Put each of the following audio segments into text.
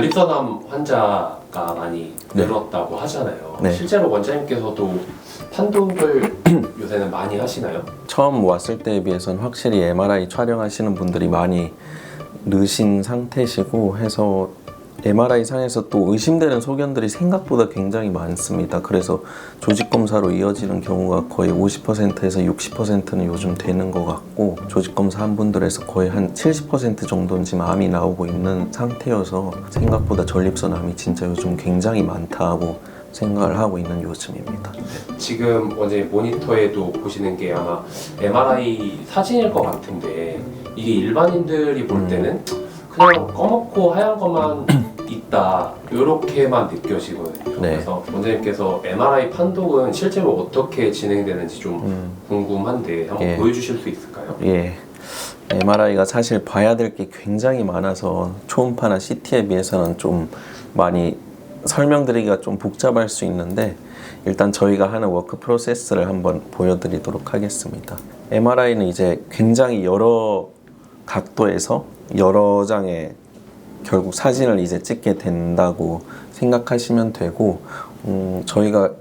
전립선암 환자가 많이 늘었다고 하잖아요. 네. 실제로 원장님께서도 판독을 요새는 많이 하시나요? 처음 왔을 때에 비해서는 확실히 MRI 촬영하시는 분들이 많이 느신 상태시고 해서 MRI 상에서 또 의심되는 소견들이 생각보다 굉장히 많습니다. 그래서 조직검사로 이어지는 경우가 거의 50%에서 60%는 요즘 되는 것 같고, 조직검사 한 분들에서 거의 한 70% 정도는 지금 암이 나오고 있는 상태여서 생각보다 전립선 암이 진짜 요즘 굉장히 많다고 생각을 하고 있는 요즘입니다. 지금 원장님 모니터에도 보시는 게 아마 MRI 사진일 것 같은데 이게 일반인들이 볼 때는 그냥 검었고 하얀 것만 있다 이렇게만 느껴지거든요. 네. 그래서 원장님께서 MRI 판독은 실제로 어떻게 진행되는지 좀 궁금한데 한번 예. 보여주실 수 있을까요? 예. MRI가 사실 봐야 될 게 굉장히 많아서 초음파나 CT에 비해서는 좀 많이 설명드리기가 좀 복잡할 수 있는데, 일단 저희가 하는 워크 프로세스를 한번 보여드리도록 하겠습니다. MRI는 이제 굉장히 여러 각도에서 여러 장의 결국 사진을 이제 찍게 된다고 생각하시면 되고, 저희가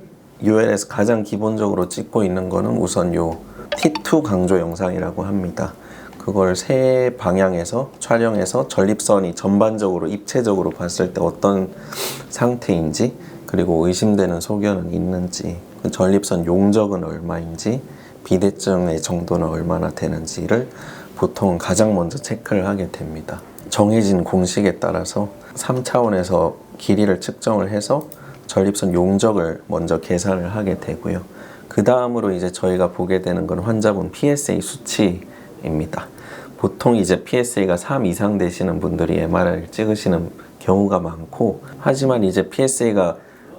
UL에서 가장 기본적으로 찍고 있는 거는 우선 요 T2 강조 영상이라고 합니다. 그걸 세 방향에서 촬영해서 전립선이 전반적으로 입체적으로 봤을 때 어떤 상태인지, 그리고 의심되는 소견은 있는지, 그 전립선 용적은 얼마인지, 비대증의 정도는 얼마나 되는지를 보통 가장 먼저 체크를 하게 됩니다. 정해진 공식에 따라서 3차원에서 길이를 측정을 해서 전립선 용적을 먼저 계산을 하게 되고요. 그 다음으로 이제 저희가 보게 되는 건 환자분 PSA 수치입니다. 보통 이제 PSA가 3 이상 되시는 분들이 MRI를 찍으시는 경우가 많고, 하지만 이제 PSA가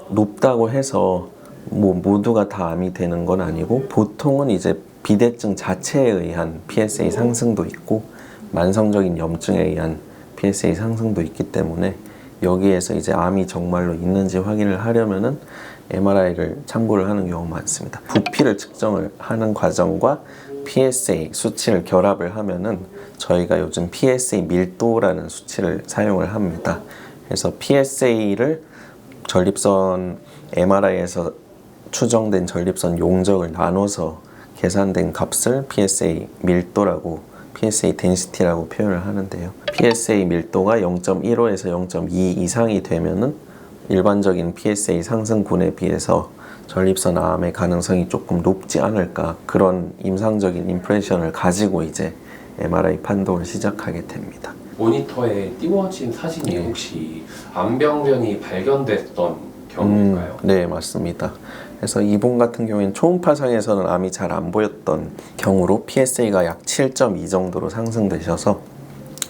높다고 해서 뭐 모두가 다 암이 되는 건 아니고, 보통은 이제 비대증 자체에 의한 PSA 상승도 있고 만성적인 염증에 의한 PSA 상승도 있기 때문에, 여기에서 이제 암이 정말로 있는지 확인을 하려면은 MRI를 참고를 하는 경우가 많습니다. 부피를 측정을 하는 과정과 PSA 수치를 결합을 하면은 저희가 요즘 PSA 밀도라는 수치를 사용을 합니다. 그래서 PSA를 전립선 MRI에서 추정된 전립선 용적을 나눠서 계산된 값을 PSA 밀도라고, PSA 덴시티라고 표현을 하는데요. PSA 밀도가 0.15에서 0.2 이상이 되면은 일반적인 PSA 상승군에 비해서 전립선 암의 가능성이 조금 높지 않을까, 그런 임상적인 임프레션을 가지고 이제 MRI 판독을 시작하게 됩니다. 모니터에 띄워진 사진이 혹시 암병변이 발견됐던 경우인가요? 네, 맞습니다. 그래서 이분 같은 경우에는 초음파상에서는 암이 잘 안 보였던 경우로 PSA가 약 7.2 정도로 상승되셔서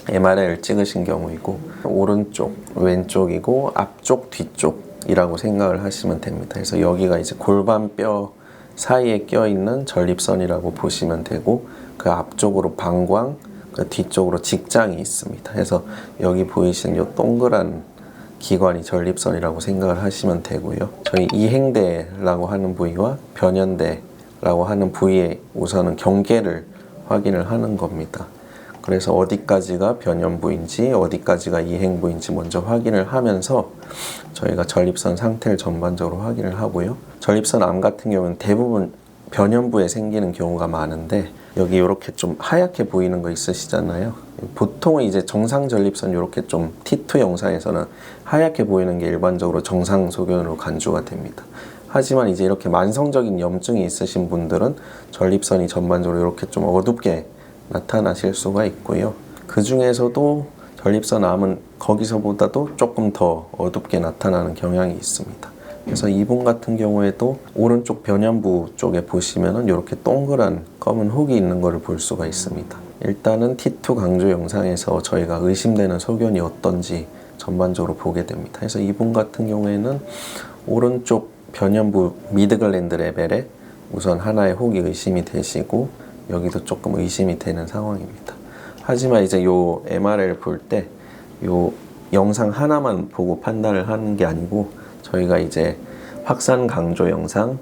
MRI를 찍으신 경우이고, 오른쪽, 왼쪽이고 앞쪽, 뒤쪽이라고 생각을 하시면 됩니다. 그래서 여기가 이제 골반뼈 사이에 껴있는 전립선이라고 보시면 되고, 그 앞쪽으로 방광, 그 뒤쪽으로 직장이 있습니다. 그래서 여기 보이시는 이 동그란 기관이 전립선이라고 생각을 하시면 되고요. 저희 이행대라고 하는 부위와 변연대라고 하는 부위에 우선은 경계를 확인을 하는 겁니다. 그래서 어디까지가 변연부인지 어디까지가 이행부인지 먼저 확인을 하면서 저희가 전립선 상태를 전반적으로 확인을 하고요. 전립선 암 같은 경우는 대부분 변연부에 생기는 경우가 많은데, 여기 이렇게 좀 하얗게 보이는 거 있으시잖아요. 보통은 이제 정상 전립선 이렇게 좀 T2 영상에서는 하얗게 보이는 게 일반적으로 정상 소견으로 간주가 됩니다. 하지만 이제 이렇게 만성적인 염증이 있으신 분들은 전립선이 전반적으로 이렇게 좀 어둡게 나타나실 수가 있고요. 그 중에서도 전립선 암은 거기서보다도 조금 더 어둡게 나타나는 경향이 있습니다. 그래서 이분 같은 경우에도 오른쪽 변연부 쪽에 보시면은 이렇게 동그란 검은 혹이 있는 것을 볼 수가 있습니다. 일단은 T2 강조 영상에서 저희가 의심되는 소견이 어떤지 전반적으로 보게 됩니다. 그래서 이분 같은 경우에는 오른쪽 변연부 미드글랜드 레벨에 우선 하나의 혹이 의심이 되시고, 여기도 조금 의심이 되는 상황입니다. 하지만 이제 요 MRI를 볼 때 요 영상 하나만 보고 판단을 하는 게 아니고, 저희가 이제 확산 강조 영상,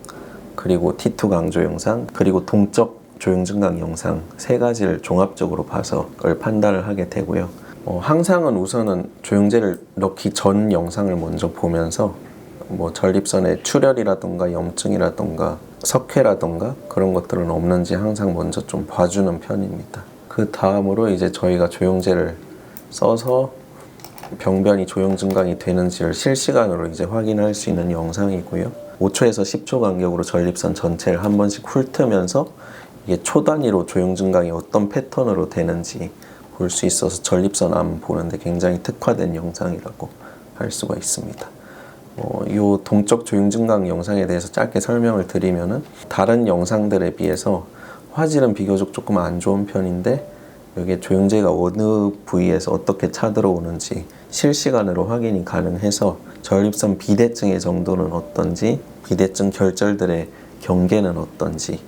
그리고 T2 강조 영상, 그리고 동적 조형 증강 영상 세 가지를 종합적으로 봐서 그걸 판단을 하게 되고요. 항상은 우선은 조영제를 넣기 전 영상을 먼저 보면서 뭐 전립선에 출혈이라던가 염증이라던가 석회라던가 그런 것들은 없는지 항상 먼저 좀 봐주는 편입니다. 그 다음으로 이제 저희가 조영제를 써서 병변이 조영 증강이 되는지를 실시간으로 이제 확인할 수 있는 영상이고요. 5초에서 10초 간격으로 전립선 전체를 한 번씩 훑으면서 이게 초 단위로 조영 증강이 어떤 패턴으로 되는지 볼 수 있어서 전립선 암 보는데 굉장히 특화된 영상이라고 할 수가 있습니다. 이 동적 조영 증강 영상에 대해서 짧게 설명을 드리면은 다른 영상들에 비해서 화질은 비교적 조금 안 좋은 편인데 여기에 조영제가 어느 부위에서 어떻게 차들어오는지 실시간으로 확인이 가능해서 전립선 비대증의 정도는 어떤지, 비대증 결절들의 경계는 어떤지,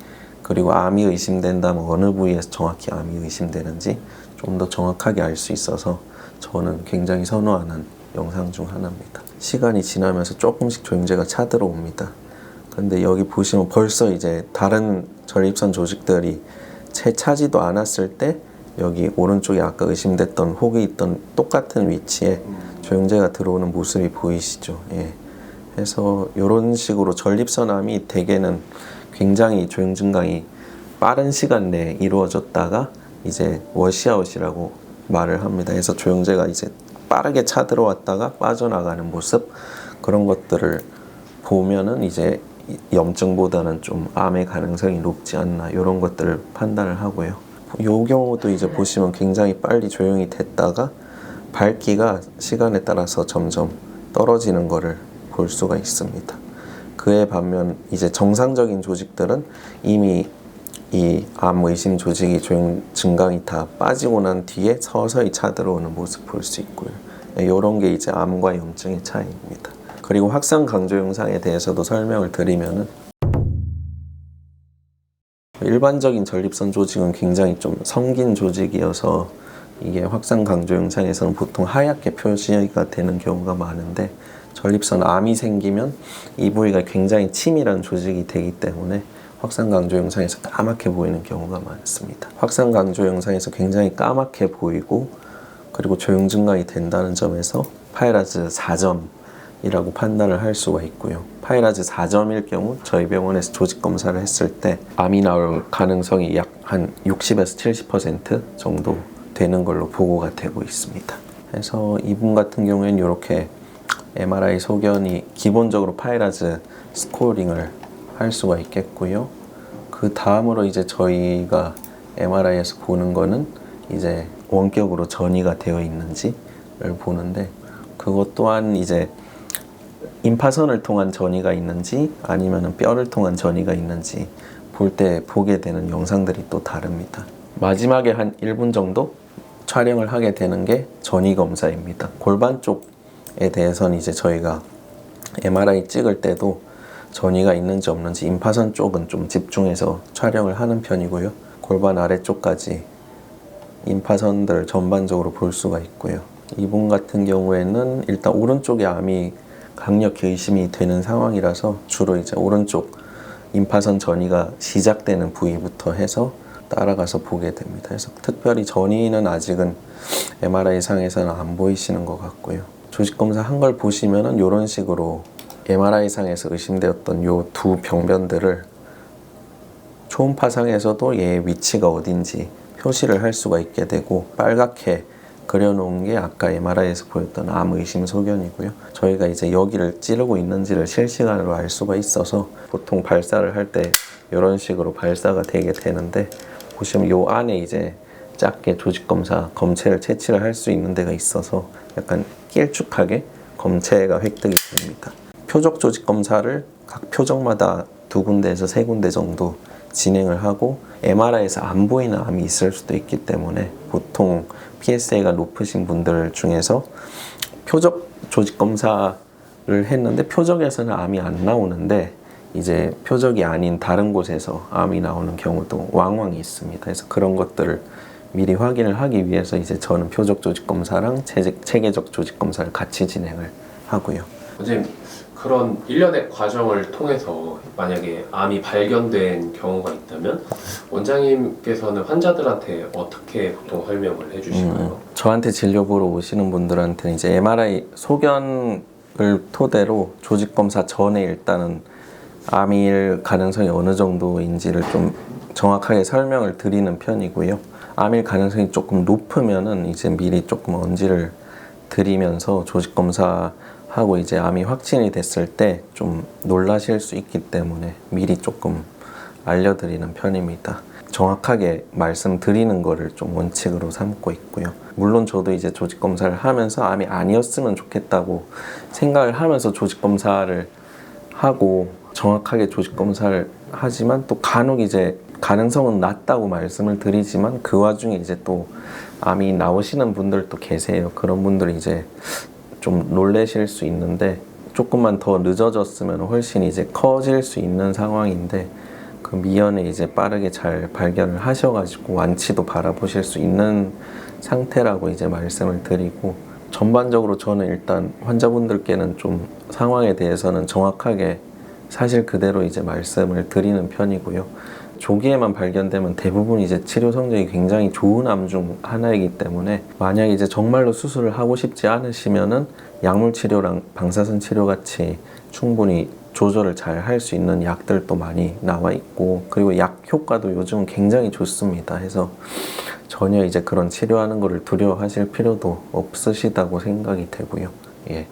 그리고 암이 의심된다면 어느 부위에서 정확히 암이 의심되는지 좀 더 정확하게 알 수 있어서 저는 굉장히 선호하는 영상 중 하나입니다. 시간이 지나면서 조금씩 조영제가 차들어옵니다. 근데 여기 보시면 벌써 이제 다른 전립선 조직들이 채 차지도 않았을 때 여기 오른쪽에 아까 의심됐던 혹이 있던 똑같은 위치에 조영제가 들어오는 모습이 보이시죠? 예. 그래서 이런 식으로 전립선암이 대개는 굉장히 조영 증강이 빠른 시간 내에 이루어졌다가 이제 워시아웃이라고 말을 합니다. 그래서 조영제가 이제 빠르게 차들어왔다가 빠져나가는 모습, 그런 것들을 보면은 이제 염증보다는 좀 암의 가능성이 높지 않나, 이런 것들을 판단을 하고요. 이 경우도 이제 보시면 굉장히 빨리 조용히 됐다가 밝기가 시간에 따라서 점점 떨어지는 것을 볼 수가 있습니다. 그에 반면 이제 정상적인 조직들은 이미 이 암 의심 조직이 조영 증강이 다 빠지고 난 뒤에 서서히 차들어오는 모습 볼 수 있고요. 이런 게 이제 암과 염증의 차이입니다. 그리고 확산 강조 영상에 대해서도 설명을 드리면은 일반적인 전립선 조직은 굉장히 좀 성긴 조직이어서 이게 확산 강조 영상에서는 보통 하얗게 표시가 되는 경우가 많은데 전립선 암이 생기면 이 부위가 굉장히 치밀한 조직이 되기 때문에 확산 강조 영상에서 까맣게 보이는 경우가 많습니다. 확산 강조 영상에서 굉장히 까맣게 보이고 그리고 조영 증강이 된다는 점에서 파이라즈 4점이라고 판단을 할 수가 있고요. 파이라즈 4점일 경우 저희 병원에서 조직 검사를 했을 때 암이 나올 가능성이 약 한 60에서 70% 정도 되는 걸로 보고가 되고 있습니다. 그래서 이분 같은 경우에는 이렇게 MRI 소견이 기본적으로 파이라즈 스코어링을 할 수가 있겠고요. 그 다음으로 이제 저희가 MRI에서 보는 거는 이제 원격으로 전이가 되어 있는지를 보는데 그것 또한 이제 임파선을 통한 전이가 있는지 아니면 뼈를 통한 전이가 있는지 볼 때 보게 되는 영상들이 또 다릅니다. 마지막에 한 1분 정도 촬영을 하게 되는 게 전이 검사입니다. 골반 쪽에 대해서는 이제 저희가 MRI 찍을 때도 전이가 있는지 없는지 임파선 쪽은 좀 집중해서 촬영을 하는 편이고요. 골반 아래쪽까지 임파선들 전반적으로 볼 수가 있고요. 이분 같은 경우에는 일단 오른쪽에 암이 강력히 의심이 되는 상황이라서 주로 이제 오른쪽 임파선 전이가 시작되는 부위부터 해서 따라가서 보게 됩니다. 그래서 특별히 전이는 아직은 MRI 상에서는 안 보이시는 것 같고요. 조직 검사 한 걸 보시면은 이런 식으로 MRI 상에서 의심되었던 요 두 병변들을 초음파상에서도 얘의 위치가 어딘지 표시를 할 수가 있게 되고 빨갛게 그려놓은 게 아까 MRI에서 보였던 암 의심 소견이고요. 저희가 이제 여기를 찌르고 있는지를 실시간으로 알 수가 있어서 보통 발사를 할 때 이런 식으로 발사가 되게 되는데 보시면 요 안에 이제 작게 조직 검사 검체를 채취를 할 수 있는 데가 있어서 약간 길쭉하게 검체가 획득이 됩니다. 표적 조직 검사를 각 표적마다 2군데에서 3군데 정도 진행을 하고 MRI에서 안 보이는 암이 있을 수도 있기 때문에 보통 PSA가 높으신 분들 중에서 표적 조직 검사를 했는데 표적에서는 암이 안 나오는데 이제 표적이 아닌 다른 곳에서 암이 나오는 경우도 왕왕 있습니다. 그래서 그런 것들을 미리 확인을 하기 위해서 이제 저는 표적 조직 검사랑 체계적 조직 검사를 같이 진행을 하고요. 선생님, 그런 일련의 과정을 통해서 만약에 암이 발견된 경우가 있다면 원장님께서는 환자들한테 어떻게 보통 설명을 해주시나요? 저한테 진료 보러 오시는 분들한테는 이제 MRI 소견을 토대로 조직 검사 전에 일단은 암일 가능성이 어느 정도인지를 좀 정확하게 설명을 드리는 편이고요. 암일 가능성이 조금 높으면은 이제 미리 조금 언지를 드리면서 조직 검사하고 이제 암이 확진이 됐을 때 좀 놀라실 수 있기 때문에 미리 조금 알려드리는 편입니다. 정확하게 말씀드리는 거를 좀 원칙으로 삼고 있고요. 물론 저도 이제 조직 검사를 하면서 암이 아니었으면 좋겠다고 생각을 하면서 조직 검사를 하고 정확하게 조직 검사를 하지만 또 간혹 이제 가능성은 낮다고 말씀을 드리지만 그 와중에 이제 또 암이 나오시는 분들도 계세요. 그런 분들이 이제 좀 놀라실 수 있는데 조금만 더 늦어졌으면 훨씬 이제 커질 수 있는 상황인데 그 미연에 이제 빠르게 잘 발견을 하셔가지고 완치도 바라보실 수 있는 상태라고 이제 말씀을 드리고 전반적으로 저는 일단 환자분들께는 좀 상황에 대해서는 정확하게 사실 그대로 이제 말씀을 드리는 편이고요. 조기에만 발견되면 대부분 이제 치료 성적이 굉장히 좋은 암 중 하나이기 때문에 만약에 이제 정말로 수술을 하고 싶지 않으시면은 약물 치료랑 방사선 치료 같이 충분히 조절을 잘 할 수 있는 약들도 많이 나와 있고 그리고 약 효과도 요즘은 굉장히 좋습니다. 해서 전혀 이제 그런 치료하는 거를 두려워하실 필요도 없으시다고 생각이 되고요. 예.